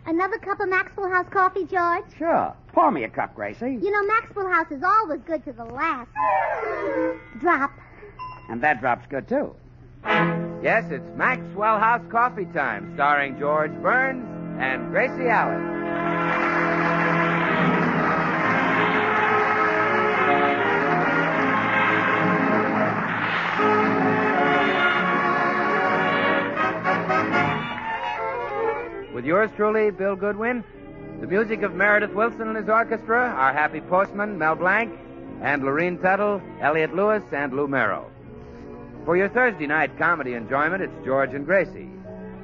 Another cup of Maxwell House coffee, George? Sure. Pour me a cup, Gracie. You know, Maxwell House is always good to the last drop. And that drop's good, too. Yes, it's Maxwell House Coffee Time, starring George Burns and Gracie Allen. With yours truly, Bill Goodwin, the music of Meredith Wilson and his orchestra, our happy postman, Mel Blanc, and Lorene Tuttle, Elliot Lewis, and Lou Merrill. For your Thursday night comedy enjoyment, it's George and Gracie.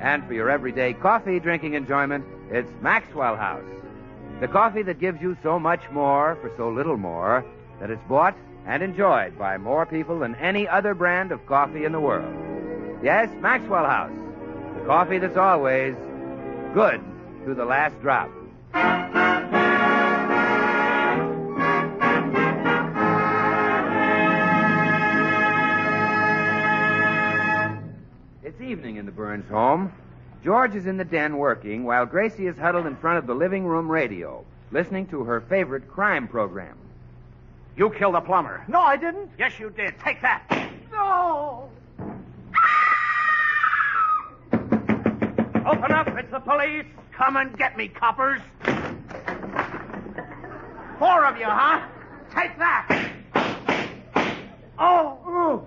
And for your everyday coffee drinking enjoyment, it's Maxwell House. The coffee that gives you so much more for so little more that it's bought and enjoyed by more people than any other brand of coffee in the world. Yes, Maxwell House. The coffee that's always good to the last drop. It's evening in the Burns home. George is in the den working while Gracie is huddled in front of the living room radio, listening to her favorite crime program. You killed the plumber. No, I didn't. Yes, you did. Take that. No. Open up. It's the police. Come and get me, coppers. 4 of you, huh? Take that. Oh.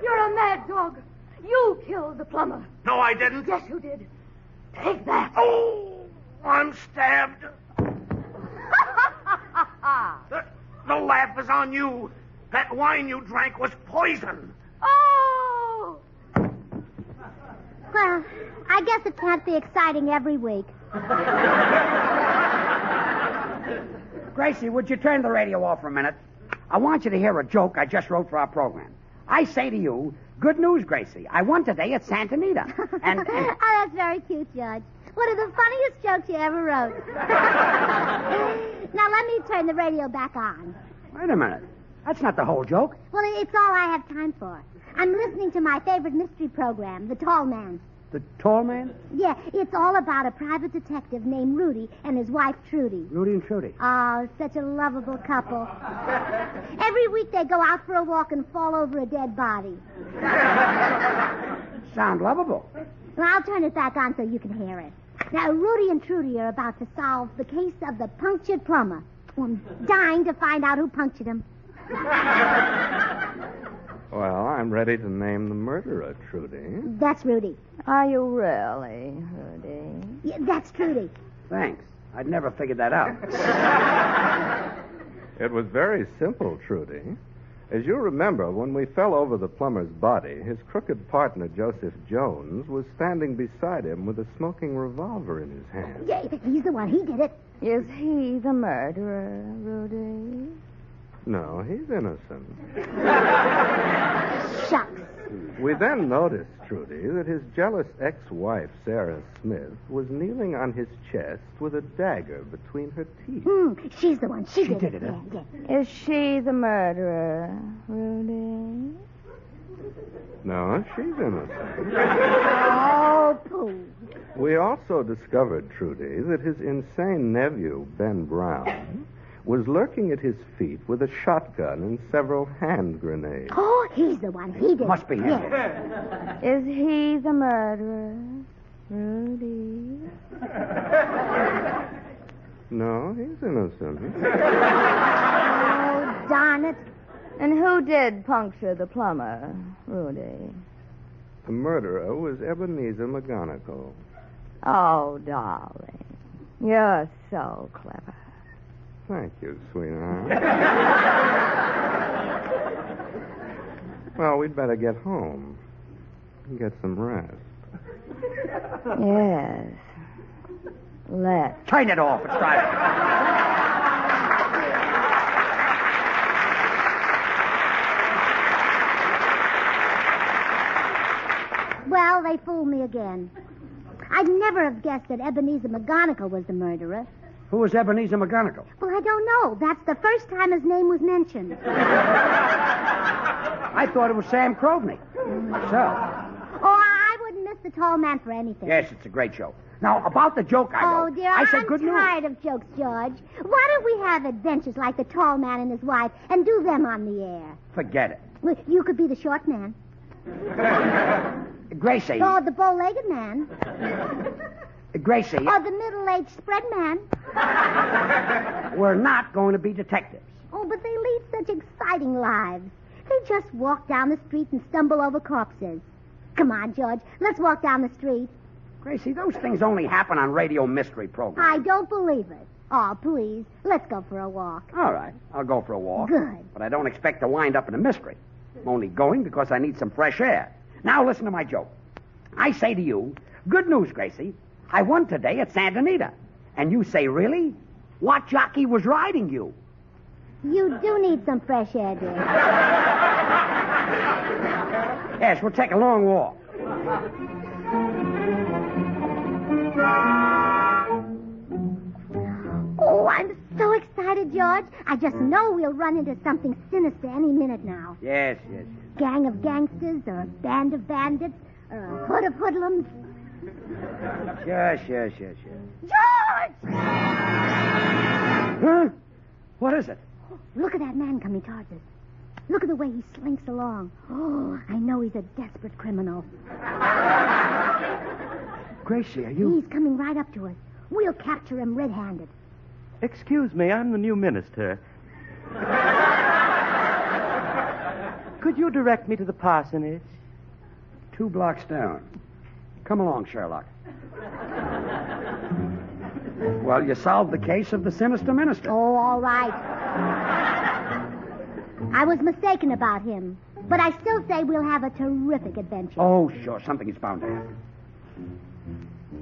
You're a mad dog. You killed the plumber. No, I didn't. Yes, you did. Take that. Oh, I'm stabbed. The laugh is on you. That wine you drank was poison. Oh! Well, I guess it can't be exciting every week. Gracie, would you turn the radio off for a minute? I want you to hear a joke I just wrote for our program. I say to you, good news, Gracie. I won today at Santa Anita. And... Oh, that's very cute, George. One of the funniest jokes you ever wrote. Now, let me turn the radio back on. Wait a minute. That's not the whole joke. Well, it's all I have time for. I'm listening to my favorite mystery program, The Tall Man. The tall man? Yeah, it's all about a private detective named Rudy and his wife, Trudy. Rudy and Trudy. Oh, such a lovable couple. Every week they go out for a walk and fall over a dead body. Sound lovable. Well, I'll turn it back on so you can hear it. Now, Rudy and Trudy are about to solve the case of the punctured plumber. I'm dying to find out who punctured him. Well, I'm ready to name the murderer, Trudy. That's Rudy. Are you really, Rudy? Yeah, that's Trudy. Thanks. I'd never figured that out. It was very simple, Trudy. As you remember, when we fell over the plumber's body, his crooked partner, Joseph Jones, was standing beside him with a smoking revolver in his hand. Yeah, he's the one. He did it. Is he the murderer, Rudy? No, he's innocent. Shucks. We then noticed, Trudy, that his jealous ex-wife, Sarah Smith, was kneeling on his chest with a dagger between her teeth. She's the one. She did it. Huh? Yeah. Is she the murderer, Rudy? No, she's innocent. Oh, pooh. We also discovered, Trudy, that his insane nephew, Ben Brown, was lurking at his feet with a shotgun and several hand grenades. Oh, he's the one. He did it. Must be him. Yeah. Is he the murderer, Rudy? No, he's innocent. Oh, darn it. And who did puncture the plumber, Rudy? The murderer was Ebenezer McGonagall. Oh, darling. You're so clever. Thank you, sweetheart. Well, we'd better get home and get some rest. Yes. Let's. Turn it off. It's driving. Well, they fooled me again. I'd never have guessed that Ebenezer McGonagall was the murderer. Who was Ebenezer McGonagall? Well, I don't know. That's the first time his name was mentioned. I thought it was Sam Crovney. So. Oh, I wouldn't miss the tall man for anything. Yes, it's a great joke. Now, about the joke I wrote. Oh, dear, I said I'm good news. tired of jokes, George. Why don't we have adventures like the tall man and his wife and do them on the air? Forget it. Well, you could be the short man. Gracie. Or the bow-legged man. Gracie. Or the middle-aged spread man. We're not going to be detectives. Oh, but they lead such exciting lives. They just walk down the street and stumble over corpses. Come on, George. Let's walk down the street. Gracie, those things only happen on radio mystery programs. I don't believe it. Oh, please. Let's go for a walk. All right. I'll go for a walk. Good. But I don't expect to wind up in a mystery. I'm only going because I need some fresh air. Now listen to my joke. I say to you, good news, Gracie. I won today at Santa Anita. And you say, really? What jockey was riding you? You do need some fresh air, dear. Yes, we'll take a long walk. Oh, I'm so excited, George. I just know we'll run into something sinister any minute now. Yes. Gang of gangsters, or a band of bandits, or a hood of hoodlums. Sure. George! Huh? What is it? Look at that man coming towards us. Look at the way he slinks along. Oh, I know he's a desperate criminal. Gracie, are you... He's coming right up to us. We'll capture him red-handed. Excuse me, I'm the new minister. Could you direct me to the parsonage? 2 blocks down. Come along, Sherlock. Well, you solved the case of the sinister minister. Oh, all right. I was mistaken about him. But I still say we'll have a terrific adventure. Oh, sure. Something is bound to happen.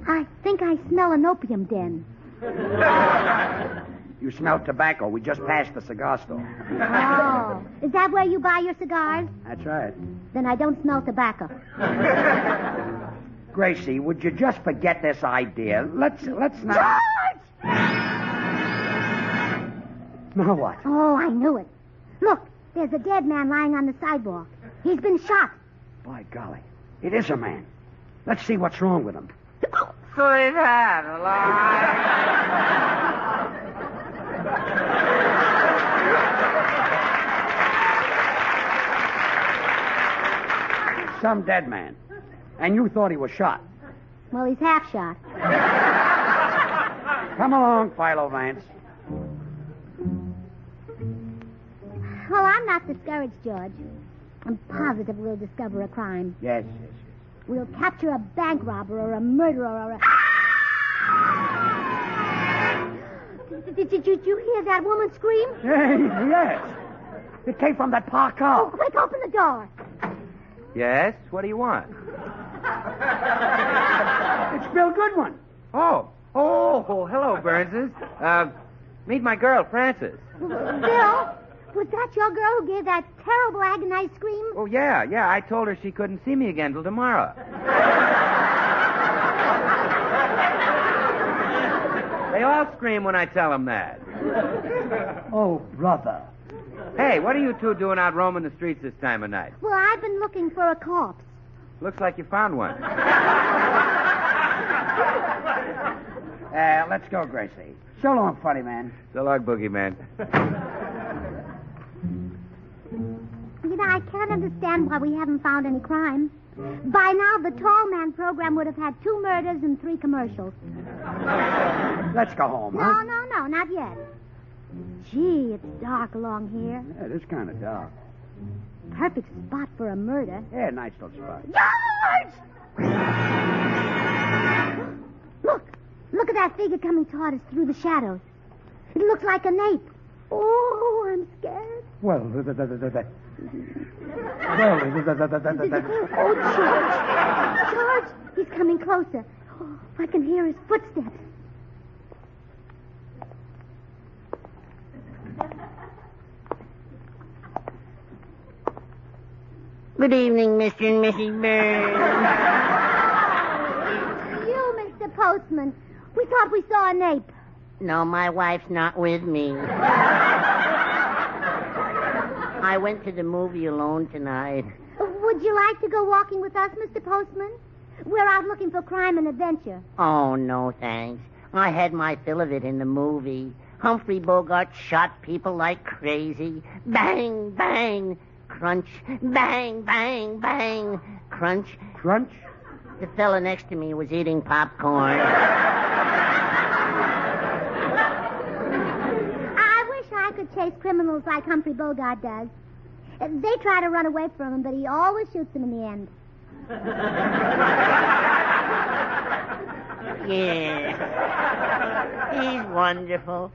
I think I smell an opium den. You smell tobacco. We just passed the cigar store. Oh. Is that where you buy your cigars? That's right. Then I don't smell tobacco. Gracie, would you just forget this idea? Let's not... George! Now what? Oh, I knew it. Look, there's a dead man lying on the sidewalk. He's been shot. By golly. It is a man. Let's see what's wrong with him. Sweetheart, alive. Some dead man. And you thought he was shot. Well, he's half shot. Come along, Philo Vance. Well, I'm not discouraged, George. I'm positive we'll discover a crime. Yes. We'll capture a bank robber or a murderer or a... Did you hear that woman scream? Yes. It came from that parked Oh, car. quick, open the door. Yes? What do you want? It's Bill Goodwin. Oh, hello, Burnses. Meet my girl, Frances. Bill, was that your girl who gave that terrible agonized scream? Oh, yeah. I told her she couldn't see me again till tomorrow. They all scream when I tell them that. Oh, brother. Hey, what are you two doing out roaming the streets this time of night? Well, I've been looking for a corpse. Looks like you found one. Let's go, Gracie. So long, funny man. So long, Boogeyman. You know, I can't understand why we haven't found any crime. By now, the Tall Man program would have had 2 murders and 3 commercials. Let's go home, huh? No, not yet. Gee, it's dark along here. Yeah, it is kind of dark. Perfect spot for a murder. Yeah, nice little spot. George! Look at that figure coming toward us through the shadows. It looks like an ape. Oh, I'm scared. Well, Oh, George, he's coming closer. Oh, I can hear his footsteps. Good evening, Mr. and Mrs. Burns. You, Mr. Postman. We thought we saw an ape. No, my wife's not with me. I went to the movie alone tonight. Would you like to go walking with us, Mr. Postman? We're out looking for crime and adventure. Oh, no, thanks. I had my fill of it in the movie. Humphrey Bogart shot people like crazy. Bang, bang, crunch. Bang, bang, bang, crunch. Crunch? The fella next to me was eating popcorn. I wish I could chase criminals like Humphrey Bogart does. They try to run away from him, but he always shoots them in the end. Yeah. He's wonderful.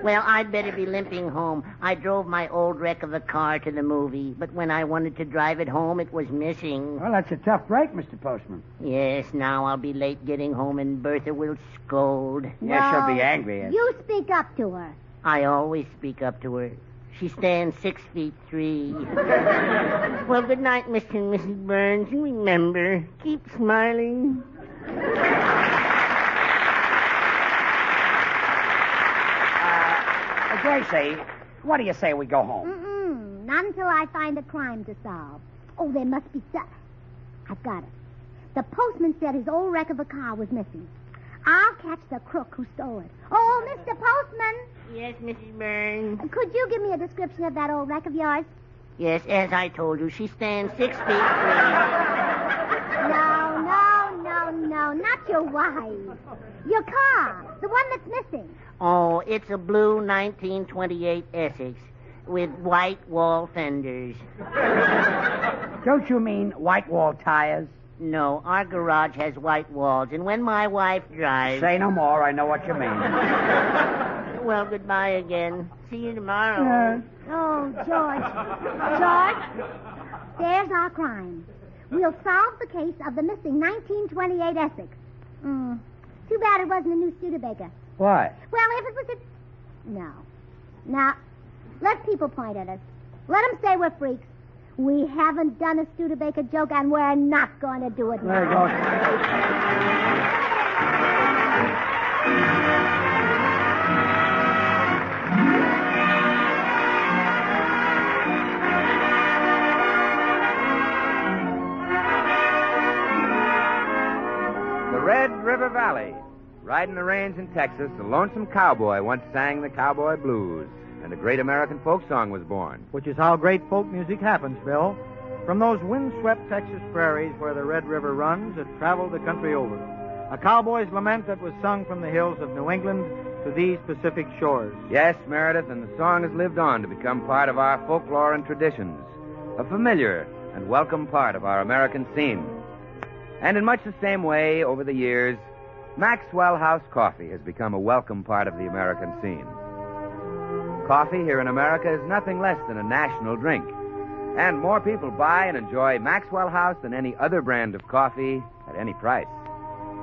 Well, I'd better be limping home. I drove my old wreck of a car to the movie, but when I wanted to drive it home, it was missing. Well, that's a tough break, Mr. Postman. Yes, now I'll be late getting home, and Bertha will scold. Yes, she'll be angry. You speak up to her. I always speak up to her. She stands 6'3". Well, good night, Mr. and Mrs. Burns. And remember, keep smiling. Gracie, what do you say we go home? Not until I find a crime to solve. Oh, there must be I've got it. The postman said his old wreck of a car was missing. I'll catch the crook who stole it. Oh, Mr. Postman. Yes, Mrs. Burns. Could you give me a description of that old wreck of yours? Yes, as I told you, she stands 6'3". No, not your wife. Your car, the one that's missing. Oh, it's a blue 1928 Essex with white wall fenders. Don't you mean white wall tires? No, our garage has white walls, and when my wife drives... Say no more, I know what you mean. Well, goodbye again. See you tomorrow. Oh, George. George, there's our crime. We'll solve the case of the missing 1928 Essex. Too bad it wasn't a new Studebaker. Why? Well, if it was a... No. Now, let people point at us. Let them say we're freaks. We haven't done a Studebaker joke, and we're not going to do it now. There you go. The Red River Valley. Riding the range in Texas, a lonesome cowboy once sang the cowboy blues, and a great American folk song was born. Which is how great folk music happens, Bill. From those windswept Texas prairies where the Red River runs, it traveled the country over. A cowboy's lament that was sung from the hills of New England to these Pacific shores. Yes, Meredith, and the song has lived on to become part of our folklore and traditions, a familiar and welcome part of our American scene. And in much the same way, over the years, Maxwell House Coffee has become a welcome part of the American scene. Coffee here in America is nothing less than a national drink, and more people buy and enjoy Maxwell House than any other brand of coffee at any price.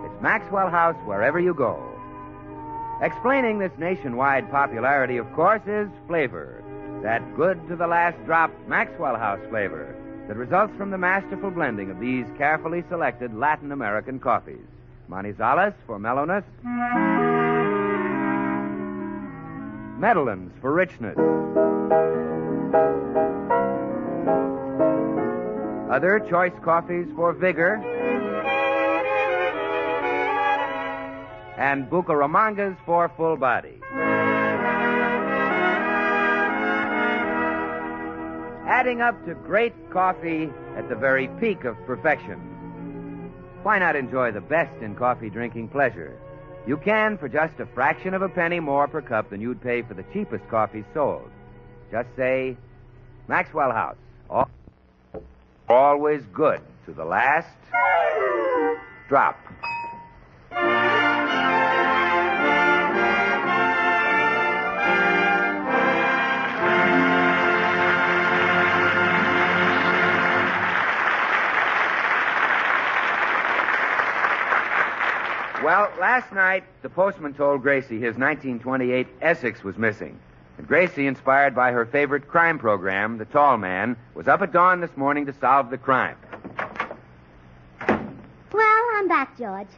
It's Maxwell House wherever you go. Explaining this nationwide popularity, of course, is flavor. That good to the last drop Maxwell House flavor that results from the masterful blending of these carefully selected Latin American coffees. Manizales for mellowness. Medellins for richness. Other choice coffees for vigor. And Bucaramangas for full body. Adding up to great coffee at the very peak of perfection. Why not enjoy the best in coffee drinking pleasure? You can for just a fraction of a penny more per cup than you'd pay for the cheapest coffee sold. Just say, Maxwell House. Always good to the last drop. Well, last night, the postman told Gracie his 1928 Essex was missing. And Gracie, inspired by her favorite crime program, The Tall Man, was up at dawn this morning to solve the crime. Well, I'm back, George.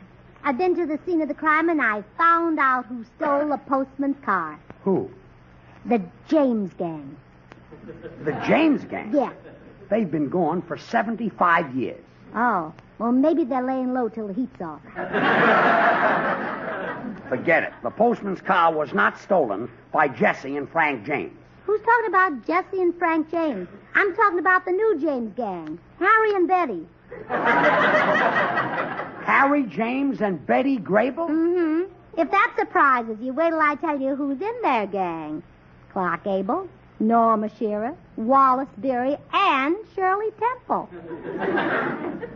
I've been to the scene of the crime, and I found out who stole the postman's car. Who? The James gang. The James gang? Yeah. They've been gone for 75 years. Oh, well, maybe they're laying low till the heat's off. Forget it. The postman's car was not stolen by Jesse and Frank James. Who's talking about Jesse and Frank James? I'm talking about the new James gang, Harry and Betty. Harry James and Betty Grable? Mm-hmm. If that surprises you, wait till I tell you who's in their gang. Clark Gable, Norma Shearer, Wallace Beery, and Shirley Temple.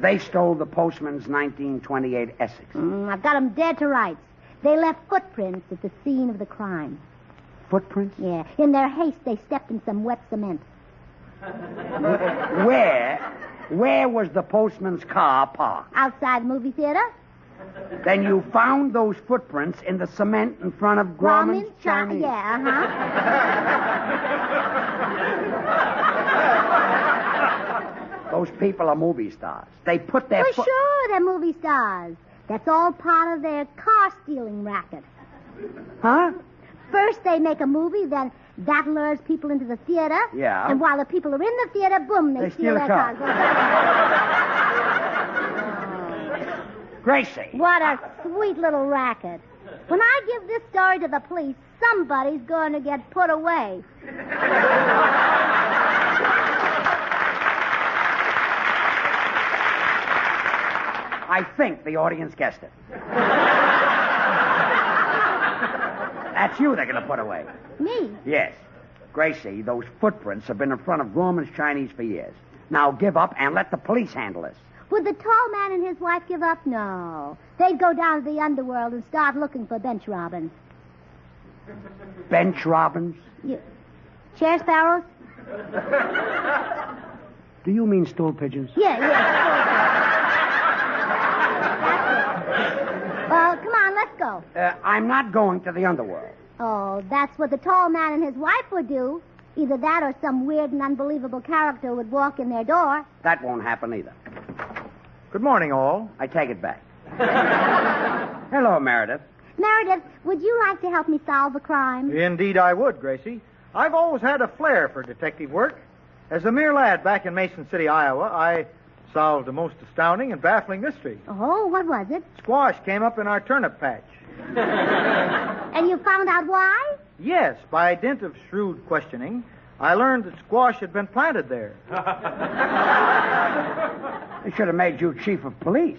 They stole the postman's 1928 Essex. I've got them dead to rights. They left footprints at the scene of the crime. Footprints? Yeah. In their haste, they stepped in some wet cement. Where was the postman's car parked? Outside the movie theater. Then you found those footprints in the cement in front of Grauman's Chinese. Yeah, Those people are movie stars. They put their For sure, they're movie stars. That's all part of their car-stealing racket. Huh? First, they make a movie, then that lures people into the theater. Yeah. And while the people are in the theater, boom, they steal their cars. Gracie. What a sweet little racket. When I give this story to the police, somebody's going to get put away. I think the audience guessed it. That's you they're going to put away. Me? Yes. Gracie, those footprints have been in front of Grauman's Chinese for years. Now give up and let the police handle this. Would the tall man and his wife give up? No. They'd go down to the underworld and start looking for bench robbins. Bench robbins? Chair sparrows? Do you mean stool pigeons? Yeah. Well, come on, let's go. I'm not going to the underworld. Oh, that's what the tall man and his wife would do. Either that or some weird and unbelievable character would walk in their door. That won't happen either. Good morning, all. I take it back. Hello, Meredith. Meredith, would you like to help me solve a crime? Indeed I would, Gracie. I've always had a flair for detective work. As a mere lad back in Mason City, Iowa, I solved a most astounding and baffling mystery. Oh, what was it? Squash came up in our turnip patch. And you found out why? Yes, by dint of shrewd questioning, I learned that squash had been planted there. They should have made you chief of police.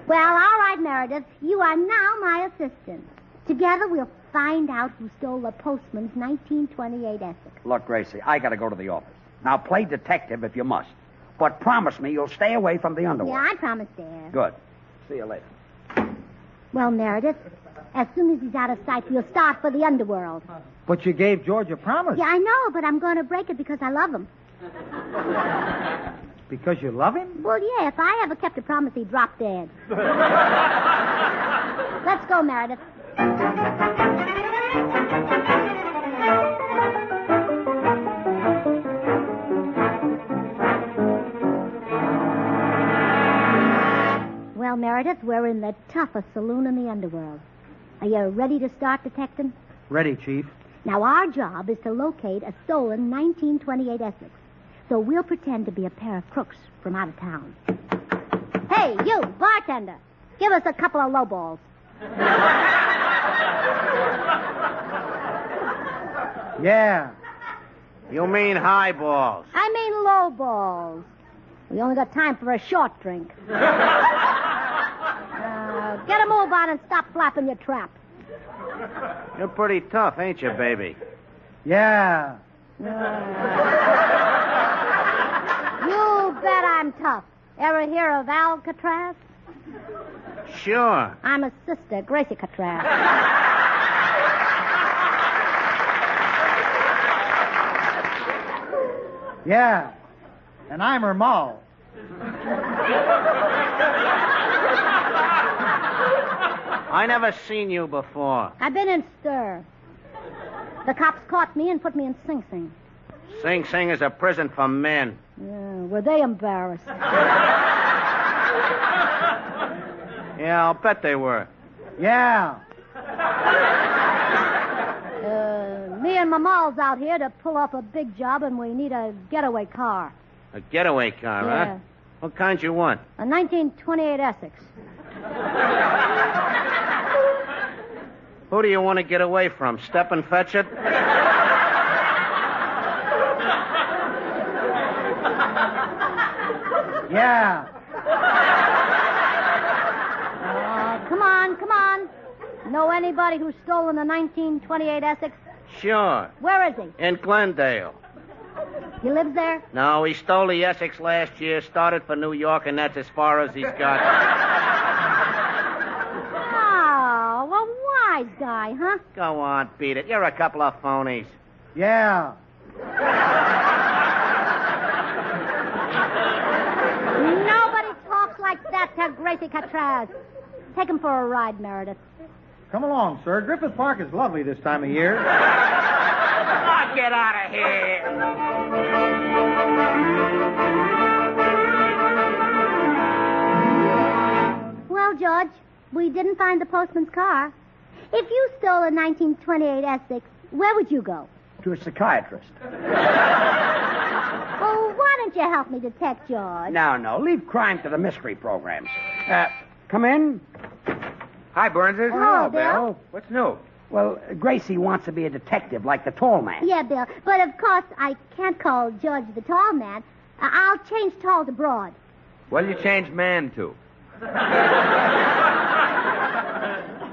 Well, all right, Meredith. You are now my assistant. Together we'll find out who stole the postman's 1928 Essex. Look, Gracie, I got to go to the office. Now, play detective if you must. But promise me you'll stay away from the underworld. Yeah, I promise, dear. Good. See you later. Well, Meredith, as soon as he's out of sight, we'll start for the underworld. But you gave George a promise. Yeah, I know, but I'm going to break it because I love him. Because you love him? Well, yeah, if I ever kept a promise, he'd drop dead. Let's go, Meredith. Well, Meredith, we're in the toughest saloon in the underworld. Are you ready to start detecting? Ready, Chief. Now, our job is to locate a stolen 1928 Essex. So we'll pretend to be a pair of crooks from out of town. Hey, you, bartender, give us a couple of lowballs. Yeah. You mean highballs. I mean lowballs. We only got time for a short drink. Get a move on and stop flapping your trap. You're pretty tough, ain't you, baby? Yeah. You bet I'm tough. Ever hear of Alcatraz? Sure. I'm a sister, Gracie Catraz. Yeah. And I'm her ma. I never seen you before. I've been in stir. The cops caught me and put me in Sing Sing. Sing Sing is a prison for men. Yeah, were they embarrassed? Yeah, I'll bet they were. Yeah. Me and Mamal's out here to pull off a big job, and we need a getaway car. A getaway car, Yeah. huh? What kind you want? A 1928 Essex. Who do you want to get away from? Step and fetch it? Yeah. Come on. Know anybody who's stolen a 1928 Essex? Sure. Where is he? In Glendale. He lives there? No, he stole the Essex last year, started for New York, and that's as far as he's got. Oh, a wise guy, huh? Go on, beat it. You're a couple of phonies. Yeah. Nobody talks like that to Gracie Catraz. Take him for a ride, Meredith. Come along, sir. Griffith Park is lovely this time of year. Oh, get out of here. Well, George, we didn't find the postman's car. If you stole a 1928 Essex, where would you go? To a psychiatrist. Oh, why don't you help me detect George? No. Leave crime to the mystery programs. Come in. Hi, Burnses. Hello, Bill. What's new? Well, Gracie wants to be a detective like the tall man. Yeah, Bill. But, of course, I can't call George the tall man. I'll change tall to broad. What did you change man to?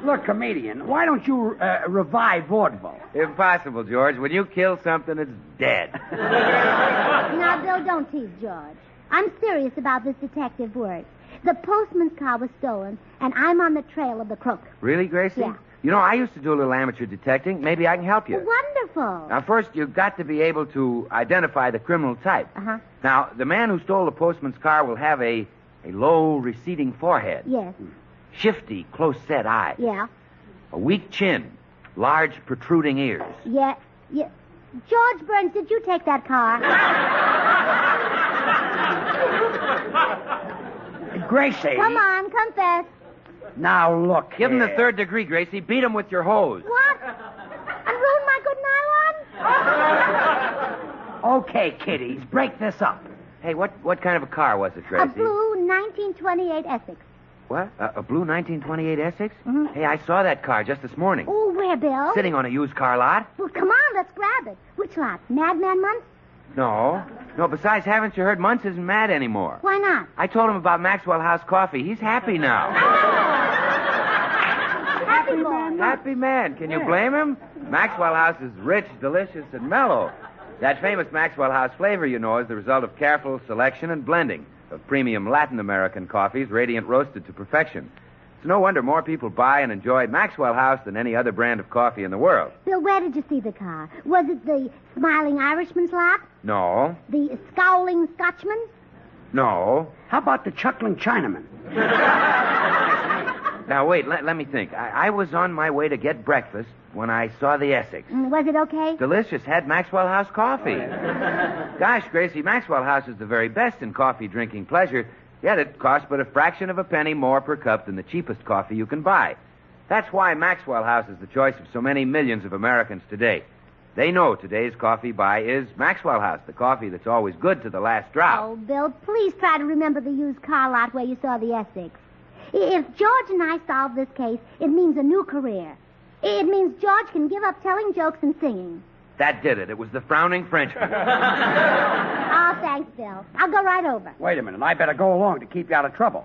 Look, comedian, why don't you revive vaudeville? Impossible, George. When you kill something, it's dead. Now, Bill, don't tease George. I'm serious about this detective work. The postman's car was stolen, and I'm on the trail of the crook. Really, Gracie? Yeah. You know, I used to do a little amateur detecting. Maybe I can help you. Wonderful. Now, first, you've got to be able to identify the criminal type. Uh-huh. Now, the man who stole the postman's car will have a low, receding forehead. Yes. Shifty, close-set eyes. Yeah. A weak chin. Large, protruding ears. Yeah. George Burns, did you take that car? Gracie. Come on, confess. Now, look. Give him the here. third degree, Gracie. Beat him with your hose. What? And ruin my good nylon? Okay, kiddies, break this up. Hey, what kind of a car was it, Gracie? A blue 1928 Essex. What? A blue 1928 Essex? Mm-hmm. Hey, I saw that car just this morning. Oh, where, Bill? Sitting on a used car lot. Well, come on, let's grab it. Which lot? Madman Munce? No, besides, haven't you heard Muntz isn't mad anymore? Why not? I told him about Maxwell House coffee. He's happy now. Happy boy. Happy man. Can you blame him? Maxwell House is rich, delicious, and mellow. That famous Maxwell House flavor, you know, is the result of careful selection and blending of premium Latin American coffees, radiant roasted to perfection. It's no wonder more people buy and enjoy Maxwell House than any other brand of coffee in the world. Bill, where did you see the car? Was it the smiling Irishman's lot? No. The scowling Scotchman? No. How about the chuckling Chinaman? Now, wait, let me think. I was on my way to get breakfast when I saw the Essex. Was it okay? Delicious. Had Maxwell House coffee. Gosh, Gracie, Maxwell House is the very best in coffee drinking pleasure, yet it costs but a fraction of a penny more per cup than the cheapest coffee you can buy. That's why Maxwell House is the choice of so many millions of Americans today. They know today's coffee buy is Maxwell House, the coffee that's always good to the last drop. Oh, Bill, please try to remember the used car lot where you saw the Essex. If George and I solve this case, it means a new career. It means George can give up telling jokes and singing. That did it. It was the frowning Frenchman. Oh, thanks, Bill. I'll go right over. Wait a minute. I better go along to keep you out of trouble.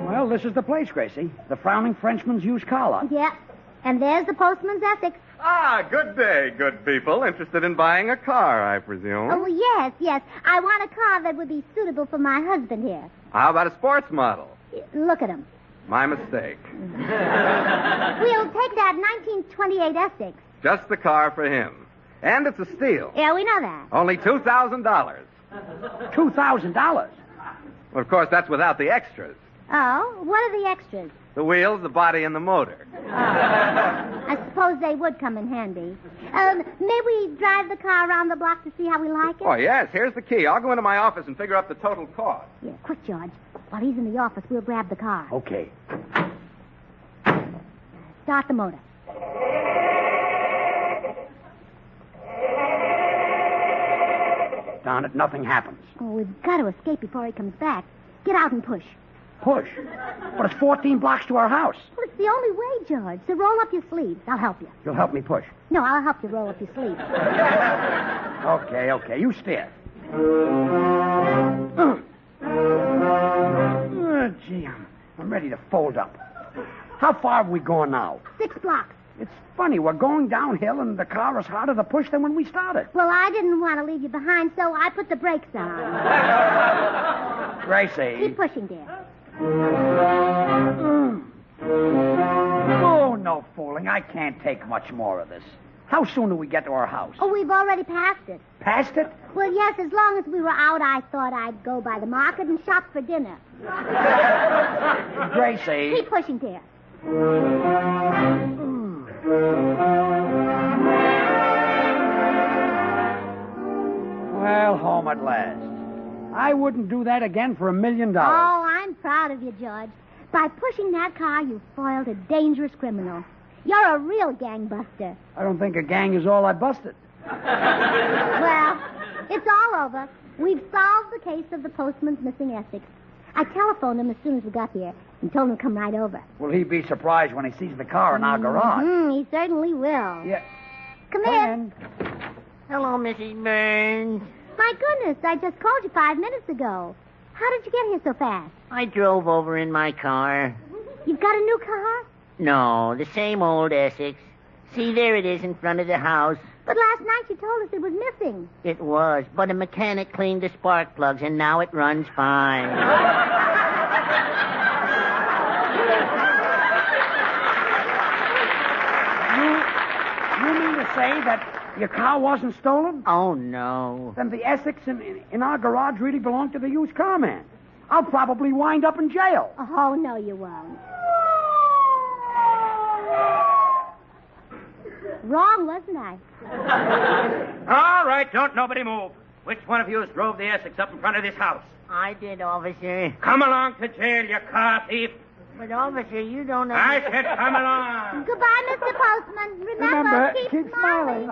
Well, this is the place, Gracie. The frowning Frenchman's used car lot. Yeah. And there's the postman's Essex. Ah, good day, good people. Interested in buying a car, I presume. Oh, yes. I want a car that would be suitable for my husband here. How about a sports model? Look at him. My mistake. We'll take that 1928 Essex. Just the car for him. And it's a steal. Yeah, we know that. Only $2,000. $2,000. Well, of course, that's without the extras. Oh, what are the extras? The wheels, the body, and the motor. I suppose they would come in handy. May we drive the car around the block to see how we like it? Oh, yes. Here's the key. I'll go into my office and figure out the total cost. Yeah, quick, George. While he's in the office, we'll grab the car. Okay. Start the motor. Darn it, nothing happens. Oh, we've got to escape before he comes back. Get out and push. Push? But it's 14 blocks to our house. Well, it's the only way, George. So roll up your sleeves. I'll help you. You'll help me push. No, I'll help you roll up your sleeves. Okay. You steer. Gee, I'm ready to fold up. How far have we gone now? 6 blocks. It's funny. We're going downhill, and the car is harder to push than when we started. Well, I didn't want to leave you behind, so I put the brakes on. Gracie. Keep pushing, dear. Oh, no fooling. I can't take much more of this. How soon do we get to our house? Oh, we've already passed it. Past it? Well, yes, as long as we were out, I thought I'd go by the market and shop for dinner. Gracie. Keep pushing, dear. Well, home at last. I wouldn't do that again for $1 million. Oh, I'm proud of you, George. By pushing that car, you foiled a dangerous criminal. You're a real gangbuster. I don't think a gang is all I busted. Well, it's all over. We've solved the case of the postman's missing Essex. I telephoned him as soon as we got here and told him to come right over. Will he be surprised when he sees the car in our garage? He certainly will. Yeah. Come in. Hello, Mrs. Burns. My goodness, I just called you 5 minutes ago. How did you get here so fast? I drove over in my car. You've got a new car? No, the same old Essex. See, there it is in front of the house. But last night you told us it was missing. It was, but a mechanic cleaned the spark plugs, and now it runs fine. You mean to say that your car wasn't stolen? Oh, no. Then the Essex in our garage really belonged to the used car man. I'll probably wind up in jail. Oh, no, you won't. Wrong, wasn't I? All right, don't nobody move. Which one of you drove the Essex up in front of this house? I did, officer. Come along to jail, you car thief. But, officer, you don't know... I said come along. Goodbye, Mr. Postman. Remember keep smiling.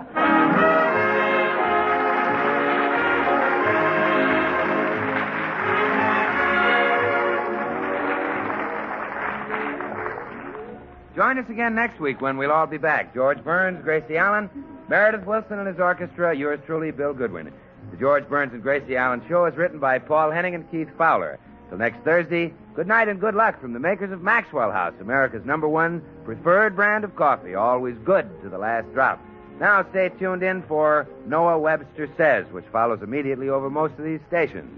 Join us again next week when we'll all be back. George Burns, Gracie Allen, Meredith Wilson and his orchestra, yours truly, Bill Goodwin. The George Burns and Gracie Allen Show is written by Paul Henning and Keith Fowler. Till next Thursday, good night and good luck from the makers of Maxwell House, America's #1 preferred brand of coffee, always good to the last drop. Now stay tuned in for Noah Webster Says, which follows immediately over most of these stations.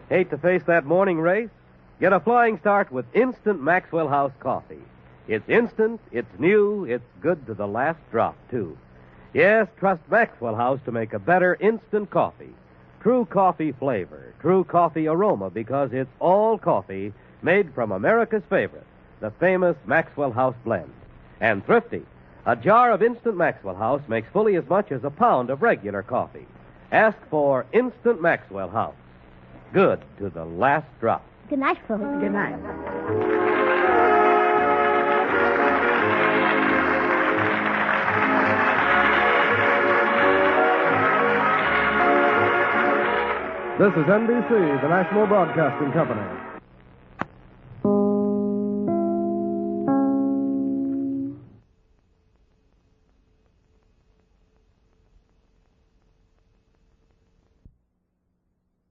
Hate to face that morning race? Get a flying start with instant Maxwell House coffee. It's instant, it's new, it's good to the last drop, too. Yes, trust Maxwell House to make a better instant coffee. True coffee flavor, true coffee aroma, because it's all coffee made from America's favorite, the famous Maxwell House blend. And thrifty. A jar of instant Maxwell House makes fully as much as a pound of regular coffee. Ask for instant Maxwell House. Good to the last drop. Good night, folks. Good night. This is NBC, the National Broadcasting Company.